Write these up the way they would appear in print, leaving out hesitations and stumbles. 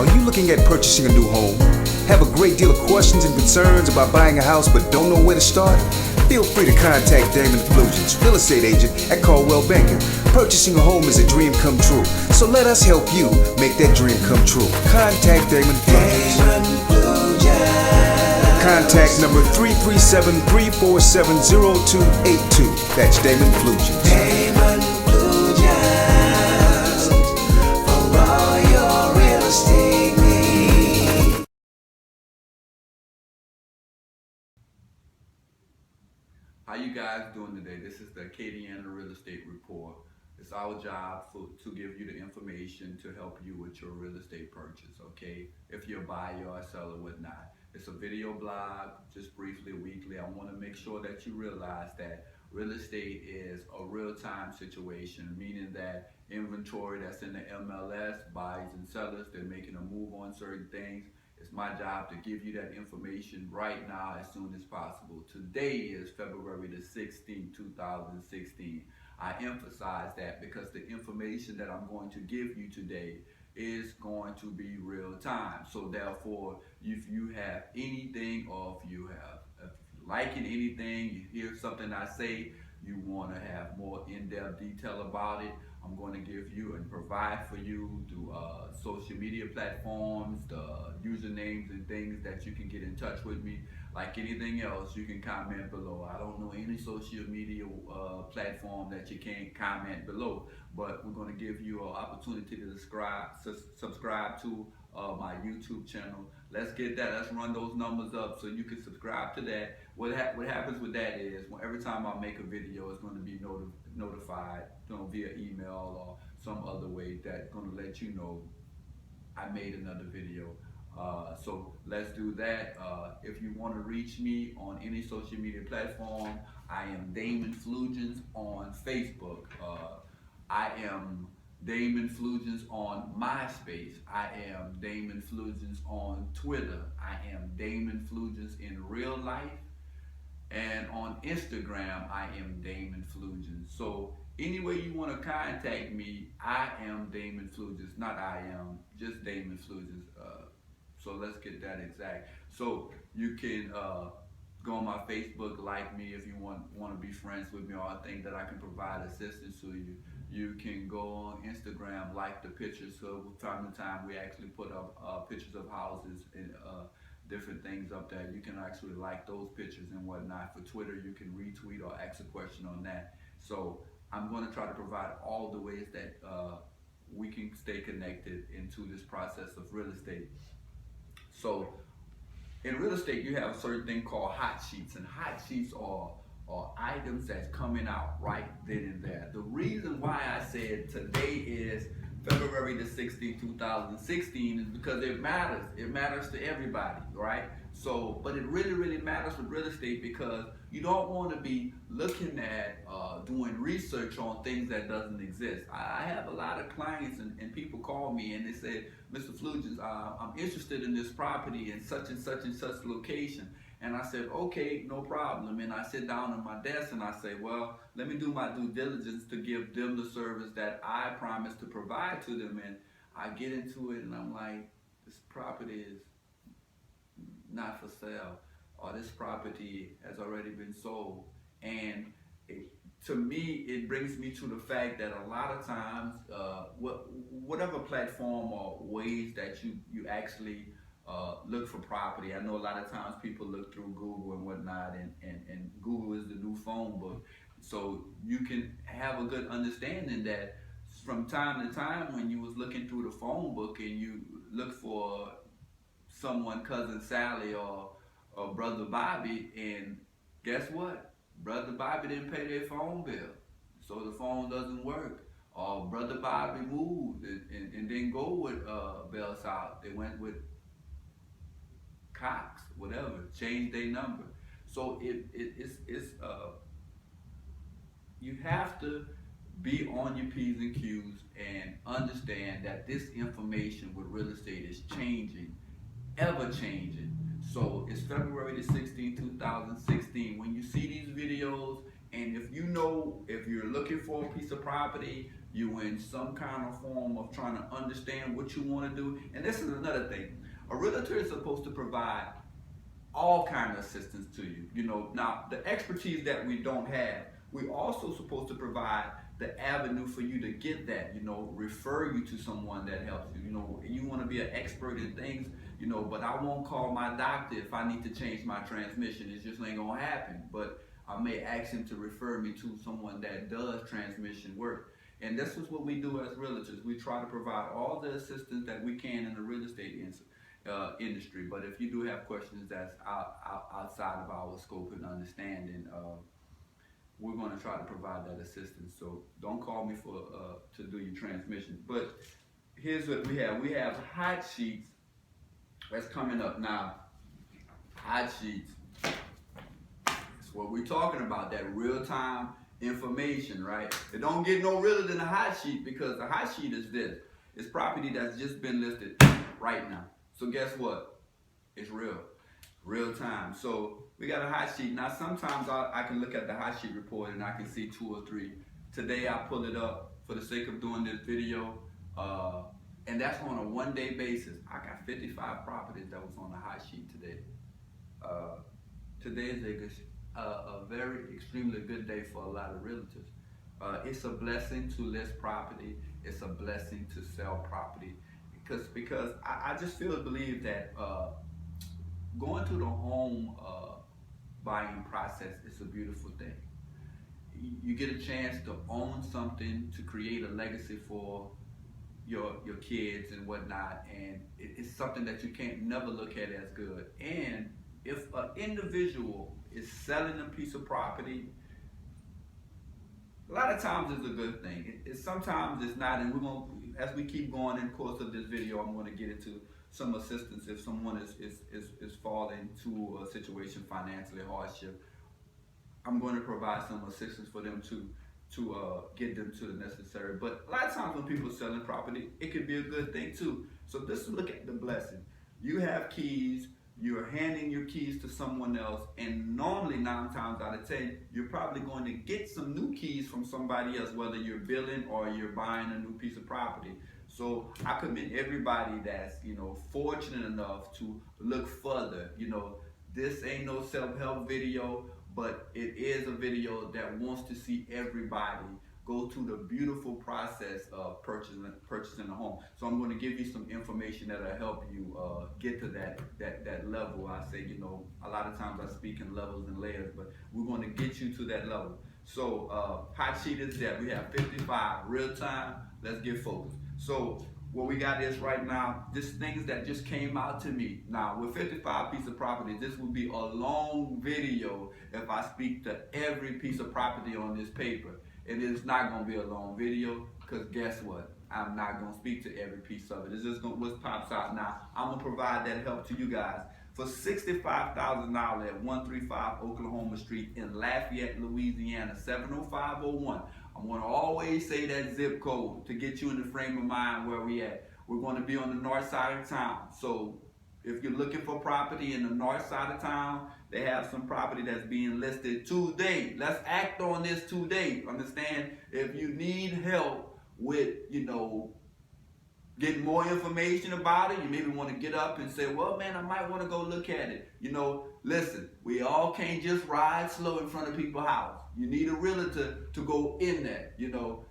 Are you looking at purchasing a new home? Have a great deal of questions and concerns about buying a house but don't know where to start? Feel free to contact Damon, Flugence, real estate agent at Caldwell Banker. Purchasing a home is a dream come true, so let us help you make that dream come true. Contact Damon Flugence. Contact number 337-347-0282. That's Damon Flugence. Damon Flugence, for all your real estate needs. How you guys doing today? This is the Acadiana Real Estate Report. It's our job to give you the information to help you with your real estate purchase, okay? If you're a buyer or a seller, whatnot. It's a video blog, just briefly, weekly. I want to make sure that you realize that real estate is a real-time situation, meaning that inventory that's in the MLS, buyers and sellers, they're making a move on certain things. It's my job to give you that information right now as soon as possible. Today is February the 16th, 2016. I emphasize that because the information that I'm going to give you today is going to be real time. So therefore, if you have anything or if you're liking anything, you hear something I say, you want to have more in-depth detail about it, I'm going to give you and provide for you through social media platforms, the usernames and things that you can get in touch with me. Like anything else, you can comment below. I don't know any social media platform that you can't comment below, but we're going to give you an opportunity to subscribe to my YouTube channel. Let's get that. Let's run those numbers up so you can subscribe to that. What happens with that is every time I make a video, it's going to be notified, via email or some other way that's going to let you know I made another video. So let's do that. If you want to reach me on any social media platform, I am Damon Flugence on Facebook. I am Damon Flugence on Myspace. I am Damon Flugence on Twitter. I am Damon Flugence in real life. And on Instagram, I am Damon Flugence. So any way you want to contact me, I am Damon Flugence. Not I am, just Damon Flugence. So let's get that exact. So you can go on my Facebook, like me if you want to be friends with me, or I think that I can provide assistance to you. You can go on Instagram, like the pictures. So from time to time, we actually put up pictures of houses and different things up there. You can actually like those pictures and whatnot. For Twitter, you can retweet or ask a question on that. So I'm going to try to provide all the ways that we can stay connected into this process of real estate. So in real estate, you have a certain thing called hot sheets, and hot sheets are items that's coming out right then and there. The reason why I said today is February the 16th, 2016 is because it matters. It matters to everybody, right? So, but it really, really matters with real estate because you don't want to be looking at doing research on things that doesn't exist. I have a lot of clients and people call me and they say, Mr. Flugence, I'm interested in this property in such and such location. And I said, okay, no problem. And I sit down at my desk and I say, well, let me do my due diligence to give them the service that I promised to provide to them. And I get into it and I'm like, this property is not for sale, or this property has already been sold. And to me, it brings me to the fact that a lot of times, whatever platform or ways that you actually look for property. I know a lot of times people look through Google and whatnot, and Google is the new phone book. So you can have a good understanding that from time to time when you was looking through the phone book and you look for someone, cousin Sally or brother Bobby, and guess what? Brother Bobby didn't pay their phone bill, so the phone doesn't work. Or brother Bobby moved and didn't go with Bell South. They went with Cox, whatever, changed their number. So it's you have to be on your P's and Q's and understand that this information with real estate is changing, ever changing. So it's February the 16th, 2016. When you see these videos And if you know, if you're looking for a piece of property, you in some kind of form of trying to understand what you want to do. And this is another thing. A realtor is supposed to provide all kind of assistance to you. You know, now the expertise that we don't have, we also supposed to provide the avenue for you to get that, you know, refer you to someone that helps you. You know, you want to be an expert in things, you know, but I won't call my doctor if I need to change my transmission. It just ain't gonna happen. But I may ask him to refer me to someone that does transmission work. And this is what we do as realtors. We try to provide all the assistance that we can in the real estate industry. But if you do have questions that's outside of our scope and understanding, we're going to try to provide that assistance. So don't call me for to do your transmission. But here's what we have. We have hot sheets that's coming up now. Hot sheets. That's what we're talking about, that real-time information, right? It don't get no realer than a hot sheet, because the hot sheet is this. It's property that's just been listed right now. So guess what? It's real time. So we got a hot sheet. Now sometimes I can look at the hot sheet report and I can see 2 or 3. Today I pulled it up for the sake of doing this video. And that's on a 1-day basis. I got 55 properties that was on the hot sheet today. Today is a very extremely good day for a lot of realtors. It's a blessing to list property. It's a blessing to sell property. Because I just believe that going through the home buying process is a beautiful thing. You get a chance to own something, to create a legacy for your kids and whatnot, and it's something that you can't never look at as good. And if an individual is selling a piece of property, a lot of times it's a good thing. Sometimes it's not, and we're going to, as we keep going in the course of this video, I'm going to get into some assistance if someone is falling to a situation, financially hardship. I'm going to provide some assistance for them to get them to the necessary. But a lot of times when people are selling property, it could be a good thing too. So let's look at the blessing. You have keys. You're handing your keys to someone else, and normally 9 times out of 10, you're probably going to get some new keys from somebody else, whether you're building or you're buying a new piece of property. So I commend everybody that's, you know, fortunate enough to look further. You know, this ain't no self-help video, but it is a video that wants to see everybody go through the beautiful process of purchasing a home. So I'm going to give you some information that'll help you get to that level. I say, you know, a lot of times I speak in levels and layers, but we're going to get you to that level. So hot sheet is there. We have 55 real time. Let's get focused. So what we got is right now, this things that just came out to me. Now with 55 pieces of property, this will be a long video if I speak to every piece of property on this paper. It is not going to be a long video, because guess what? I'm not going to speak to every piece of it. It's just what pops out. Now, I'm going to provide that help to you guys for $65,000 at 135 Oklahoma Street in Lafayette, Louisiana, 70501. I'm going to always say that zip code to get you in the frame of mind where we at. We're going to be on the north side of town. So if you're looking for property in the north side of town, they have some property that's being listed today. Let's act on this today. Understand? If you need help with, you know, getting more information about it, you maybe want to get up and say, well, man, I might want to go look at it. You know, listen, we all can't just ride slow in front of people's house. You need a realtor to go in there, you know.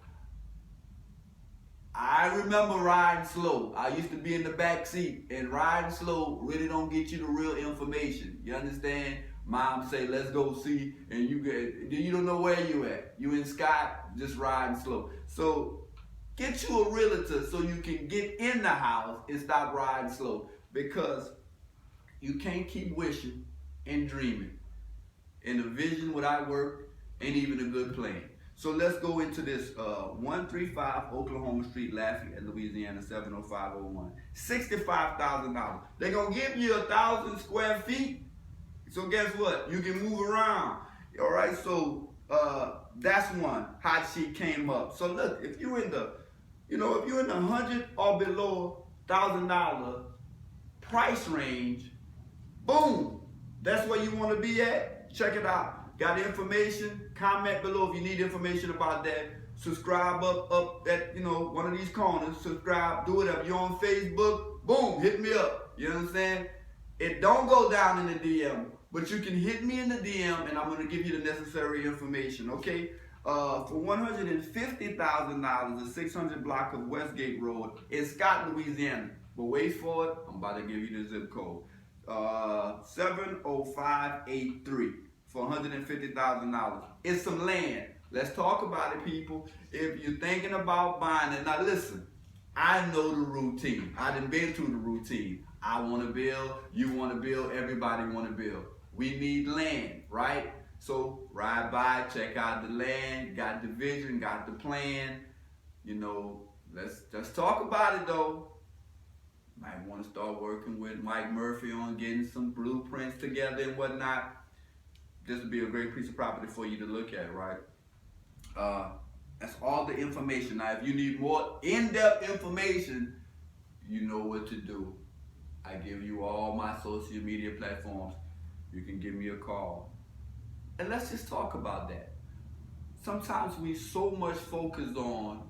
I remember riding slow. I used to be in the back seat, and riding slow really don't get you the real information. You understand? Mom say, let's go see, and you don't know where you at. You in Scott, just riding slow. So get you a realtor so you can get in the house and stop riding slow, because you can't keep wishing and dreaming. And a vision without work ain't even a good plan. So let's go into this 135 Oklahoma Street, Lafayette, Louisiana, 70501. $65,000. They're going to give you 1,000 square feet. So guess what? You can move around. All right, so that's one. Hot sheet came up. So look, if you're in the, you know, if you're in the $100 or below $1,000 price range, boom, that's where you want to be at. Check it out. Got the information? Comment below if you need information about that. Subscribe up at, one of these corners. Subscribe, do it up. You're on Facebook, boom, hit me up. You know what I'm saying? It don't go down in the DM, but you can hit me in the DM and I'm gonna give you the necessary information, okay? For $150,000, the 600 block of Westgate Road in Scott, Louisiana. But wait for it, I'm about to give you the zip code. 70583 for $150,000. It's some land. Let's talk about it, people. If you're thinking about buying it, now listen, I know the routine. I done been through the routine. I want to build, you want to build, everybody want to build. We need land, right? So ride by, check out the land, got the vision, got the plan. Let's talk about it though. Might want to start working with Mike Murphy on getting some blueprints together and whatnot. This would be a great piece of property for you to look at, right? That's all the information. Now, if you need more in-depth information, you know what to do. I give you all my social media platforms. You can give me a call. And let's just talk about that. Sometimes we so much focus on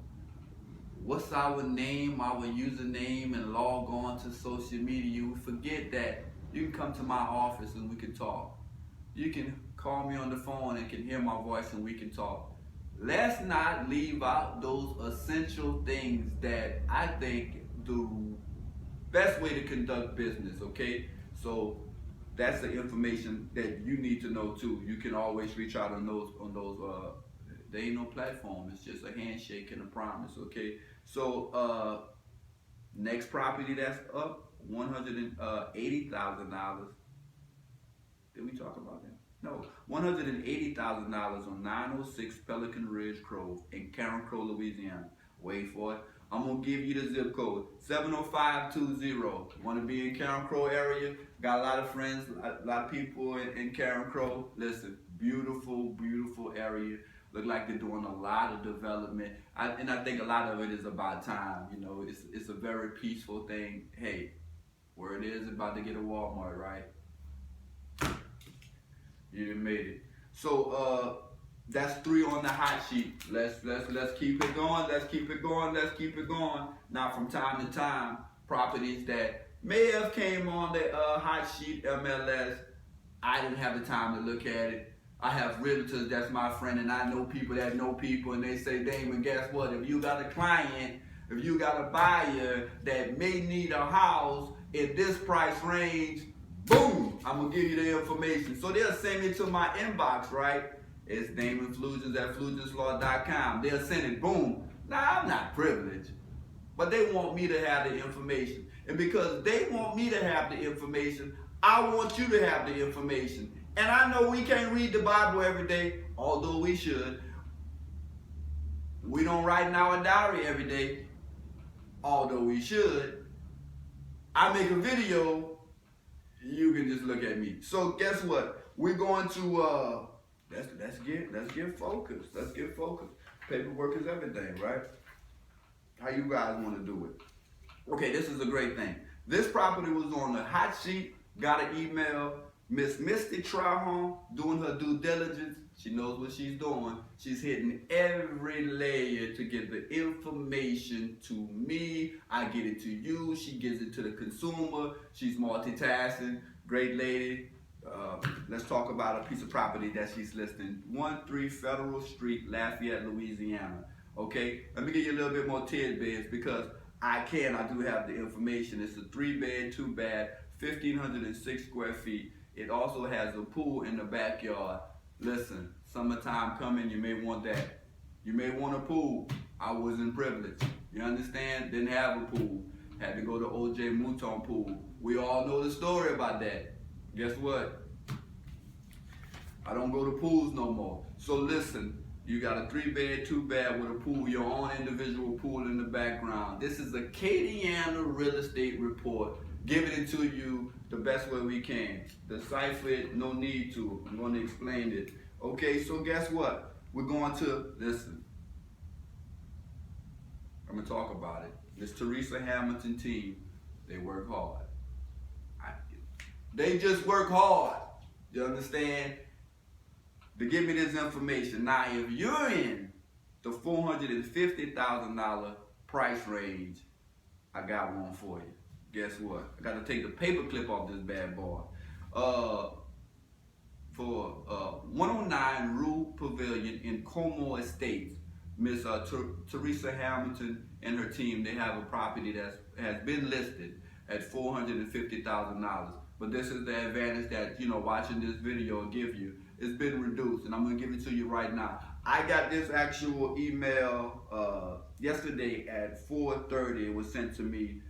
what's our name, our username, and log on to social media. We forget that you can come to my office and we can talk. You can call me on the phone and can hear my voice and we can talk. Let's not leave out those essential things that I think the best way to conduct business, okay? So that's the information that you need to know too. You can always reach out on those there ain't no platform, it's just a handshake and a promise, okay? So next property that's up, $180,000. Did we talk about that? No, $180,000 on 906 Pelican Ridge Grove in Caron Crow, Louisiana. Wait for it. I'm gonna give you the zip code, 70520. Wanna be in Caron Crow area? Got a lot of friends, a lot of people in Caron Crow. Listen, beautiful, beautiful area. Look like they're doing a lot of development. And I think a lot of it is about time. It's a very peaceful thing. Hey, where it is about to get a Walmart, right? You done made it. So that's 3 on the hot sheet. Let's keep it going. Let's keep it going. Let's keep it going. Now, from time to time, properties that may have came on the hot sheet MLS, I didn't have the time to look at it. I have realtors that's my friend, and I know people that know people, and they say, Damon, guess what? If you got a client, if you got a buyer that may need a house in this price range, boom, I'm gonna give you the information. So they'll send it to my inbox, right? It's Damon Flugence at FlugenceLaw.com. They'll send it, boom. Now, I'm not privileged, but they want me to have the information. And because they want me to have the information, I want you to have the information. And I know we can't read the Bible every day, although we should. We don't write in our diary every day, although we should. I make a video, you can just look at me. So guess what? We're going to let's get focused. Let's get focused. Paperwork is everything, right? How you guys want to do it? Okay, this is a great thing. This property was on the hot sheet. Got an email. Miss Misty Trahon doing her due diligence. She knows what she's doing. She's hitting every layer to get the information to me. I get it to you. She gives it to the consumer. She's multitasking. Great lady. Let's talk about a piece of property that she's listing. 13 Federal Street, Lafayette, Louisiana. Okay, let me give you a little bit more tidbits because I do have the information. It's a 3-bed, 2-bath, 1,506 square feet. It also has a pool in the backyard. Listen, summertime coming, you may want that. You may want a pool. I wasn't privileged. You understand? Didn't have a pool. Had to go to O.J. Mouton pool. We all know the story about that. Guess what? I don't go to pools no more. So listen, you got a 3-bed, 2-bath with a pool, your own individual pool in the background. This is Acadiana Real Estate Report. Giving it to you the best way we can. Decipher it, no need to. I'm going to explain it. Okay, so guess what? We're going to, listen. I'm going to talk about it. This Teresa Hamilton team, they work hard. They just work hard. You understand? to give me this information. Now, if you're in the $450,000 price range, I got one for you. Guess what? I got to take the paper clip off this bad boy. For 109 Rue Pavilion in Como Estates, Miss Teresa Hamilton and her team, they have a property that has been listed at $450,000. But this is the advantage that, watching this video will give you. It's been reduced, and I'm gonna give it to you right now. I got this actual email yesterday at 4:30. It was sent to me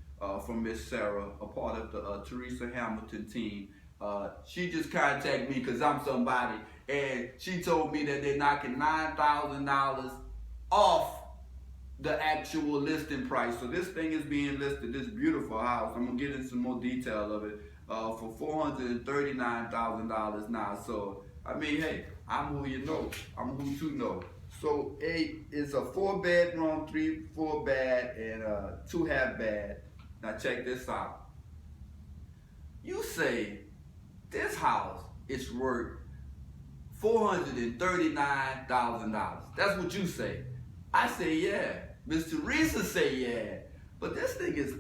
from Miss Sarah, a part of the Teresa Hamilton team. She just contacted me because I'm somebody, and she told me that they're knocking $9,000 off the actual listing price. So this thing is being listed, this beautiful house. I'm gonna get into some more detail of it for $439,000 now. So I mean, hey, I'm who you know. I'm who to know. So it's a 4-bedroom, 3-4 bath, and 2 half bath. Now check this out. You say this house is worth $439,000. That's what you say. I say yeah. Miss Teresa say yeah. But this thing is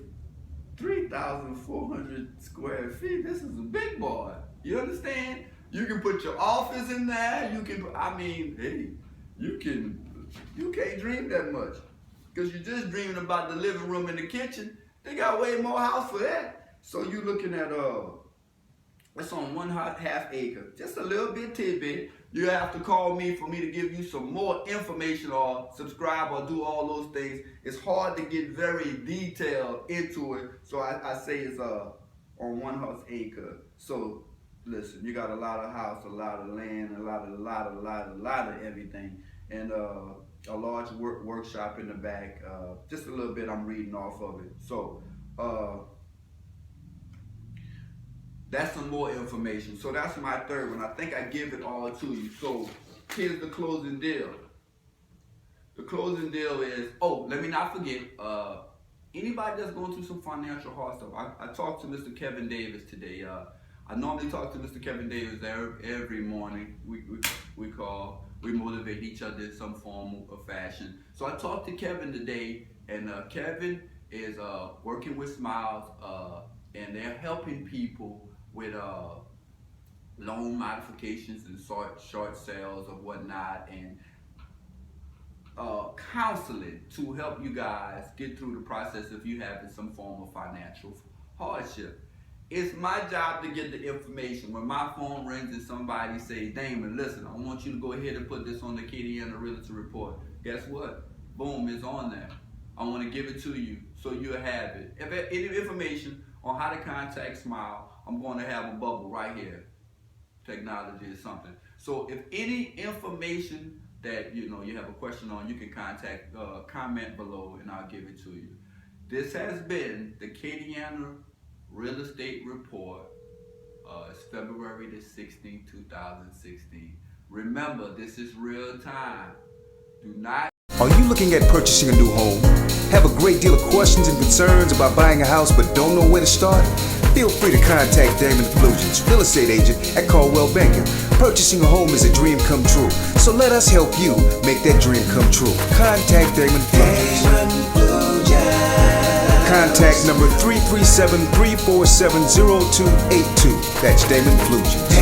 3,400 square feet. This is a big boy. You understand? You can put your office in there. You can, hey, you can't dream that much. Because you're just dreaming about the living room and the kitchen. They got way more house for that. So you're looking at, it's on 1/2 acre. Just a little bit tidbit. You have to call me for me to give you some more information or subscribe or do all those things. It's hard to get very detailed into it. So I say it's on 1/2 acre. So listen, you got a lot of house, a lot of land, a lot of everything, and a large workshop in the back. Just a little bit I'm reading off of it. So that's some more information. So that's my third one. I think I give it all to you. So here's the closing deal. The closing deal is, let me not forget, anybody that's going through some financial hard stuff, I talked to Mr. Kevin Davis today. I normally talk to Mr. Kevin Davis every morning. We call, we motivate each other in some form of fashion. So I talked to Kevin today, and Kevin is working with Smiles, and they're helping people with loan modifications and short sales or whatnot, and counseling to help you guys get through the process if you have some form of financial hardship. It's my job to get the information. When my phone rings and somebody says, Damon, listen, I want you to go ahead and put this on the Acadiana Realtor Report. Guess what? Boom, it's on there. I want to give it to you so you'll have it. If any information on how to contact Smile, I'm going to have a bubble right here. Technology is something. So if any information that you have a question on, you can comment below and I'll give it to you. This has been the Acadiana Real Estate Report. It's February the 16th, 2016. Remember, this is real time. Do not. Are you looking at purchasing a new home? Have a great deal of questions and concerns about buying a house but don't know where to start? Feel free to contact Damon Flugence, real estate agent at Caldwell Banker. Purchasing a home is a dream come true, so let us help you make that dream come true. Contact Damon Flugence. Contact number 337-347-0282. That's Damon Flugence.